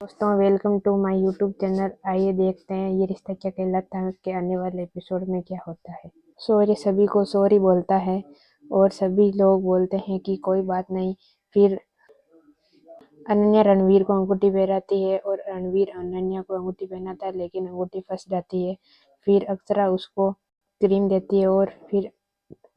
दोस्तों, welcome to my YouTube channel. आइए देखते हैं ये रिश्ता क्या कहलाता है के आने वाले एपिसोड में क्या होता है। सॉरी सभी को सॉरी बोलता है और सभी लोग बोलते हैं कि कोई बात नहीं। फिर अनन्या रणवीर को अंगूठी पहनाती है और रणवीर अनन्या को अंगूठी पहनाता है, लेकिन अंगूठी फंस जाती है। फिर अक्षरा उसको क्रीम देती है और फिर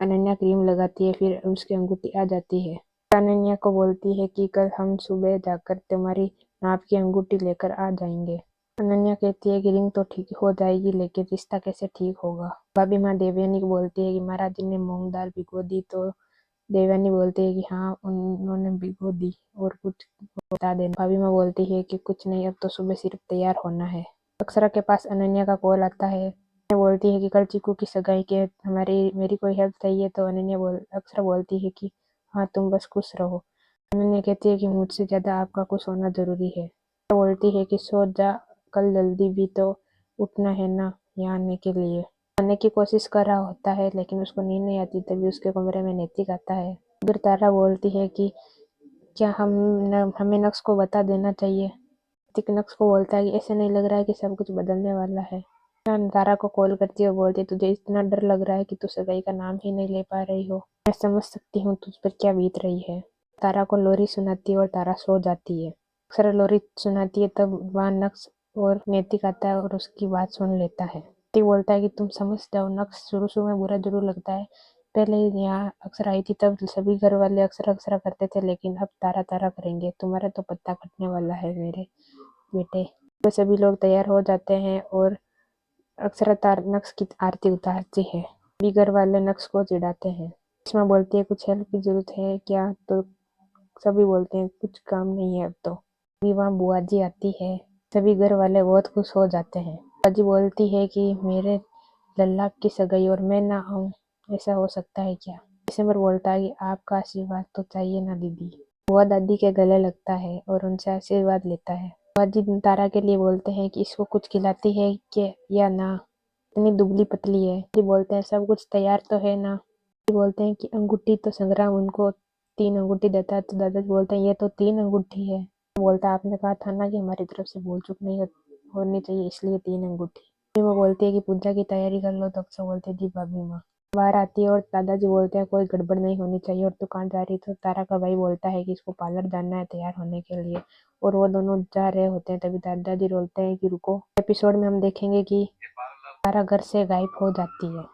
अनन्या क्रीम लगाती है, फिर उसकी अंगूठी आ जाती है। अनन्या को बोलती है कि कल हम सुबह जाकर तुम्हारी नाप की अंगूठी लेकर आ जाएंगे। अनन्या कहती है कि रिंग तो ठीक हो जाएगी, लेकिन रिश्ता कैसे ठीक होगा। भाभी माँ देवयानी को बोलती है कि महाराज जी ने मूंग दाल भिगो दी, तो देवयानी बोलती है कि हाँ उन्होंने भिगो दी और कुछ बता देना। भाभी माँ बोलती है कि कुछ नहीं, अब तो सुबह सिर्फ तैयार होना है। अक्षरा के पास अनन्या का कॉल आता है। बोलती है कि कल चीकू की सगाई के मेरी कोई हेल्प चाहिए, तो अक्षरा बोलती है कि हाँ तुम बस खुश रहो। अनन्या कहती है कि मुझसे ज्यादा आपका खुश होना जरूरी है। बोलती है कि सो जा, कल जल्दी भी तो उठना है ना यहाँ आने के लिए। आने की कोशिश कर रहा होता है, लेकिन उसको नींद नहीं आती, तभी उसके कमरे में नैतिक आता है। फिर तारा बोलती है कि क्या हमें नक्श को बता देना चाहिए। नैतिक नक्श को बोलता है कि ऐसे नहीं लग रहा है कि सब कुछ बदलने वाला है। तारा को कॉल करती है और बोलती है तुझे इतना डर लग रहा है कि तू सगाई का नाम ही नहीं ले पा रही हो। मैं समझ सकती हूँ तुझ पर क्या बीत रही है। तारा को लोरी सुनाती है और तारा सो जाती है। अक्सर लोरी सुनाती है, तब वहाँ नक्श और नैतिक आता है और उसकी बात सुन लेता है। नैतिक बोलता है कि तुम समझ जाओ, नक्श शुरू शुरू में बुरा जरूर लगता है। पहले यहाँ अक्सर आई थी तब सभी घर वाले अक्सर अक्सर करते थे, लेकिन अब तारा तारा करेंगे। तुम्हारा तो पत्ता कटने वाला है मेरे बेटे। तो सभी लोग तैयार हो जाते हैं और अक्षरा नक्श की आरती उतारती है। सभी घर वाले नक्श को चिढ़ाते हैं। इसमें बोलती है कुछ हेल्प की जरूरत है क्या, तो सभी बोलते हैं कुछ काम नहीं है अब तो। अभी वहाँ बुआ जी आती है। सभी घर वाले बहुत खुश हो जाते हैं। बुआ जी बोलती है कि मेरे लल्ला की सगाई और मैं ना आऊँ, ऐसा हो सकता है क्या। दिसंबर बोलता है कि आपका आशीर्वाद तो चाहिए ना दीदी। बुआ दादी के गले लगता है और उनसे आशीर्वाद लेता है। बुआ जी तारा के लिए बोलते हैं कि इसको कुछ खिलाती है कि या ना, इतनी दुबली पतली है। जी बोलते हैं सब कुछ तैयार तो है ना। जी बोलते हैं कि अंगूठी तो संग्राम उनको 3 अंगूठी देता है, तो दादाजी बोलते हैं ये तो 3 अंगूठी है। बोलता है आपने कहा था ना कि हमारी तरफ से भूल चूक नहीं होनी चाहिए, इसलिए 3 अंगूठी। फिर वो बोलती है कि पूजा की तैयारी कर लो, तो अक्सर बोलते हैं जी भाभी माँ। बाहर आती है और दादाजी बोलते हैं कोई गड़बड़ नहीं होनी चाहिए और तू कहाँ जा रही। तो तारा का भाई बोलता है कि इसको पार्लर जाना है तैयार होने के लिए, और वो दोनों जा रहे होते हैं। तभी दादाजी बोलते हैं कि रुको। एपिसोड में हम देखेंगे कि तारा घर से गायब हो जाती है।